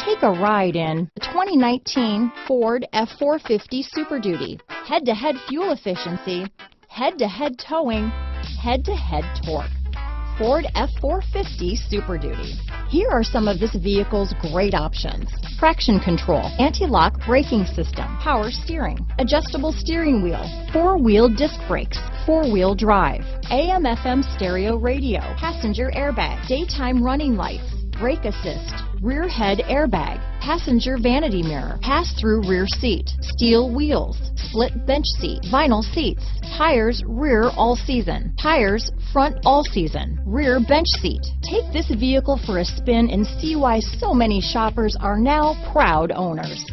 Take a ride in the 2019 Ford F-450 Super Duty. Head-to-head fuel efficiency, head-to-head towing, head-to-head torque. Ford F-450 Super Duty. Here are some of this vehicle's great options: traction control, anti-lock braking system, power steering, adjustable steering wheel, four-wheel disc brakes, four-wheel drive, AM/FM stereo radio, passenger airbag, daytime running lights, brake assist, rear head airbag, passenger vanity mirror, pass-through rear seat, steel wheels, split bench seat, vinyl seats, tires rear all season, tires front all season, rear bench seat. Take this vehicle for a spin and see why so many shoppers are now proud owners.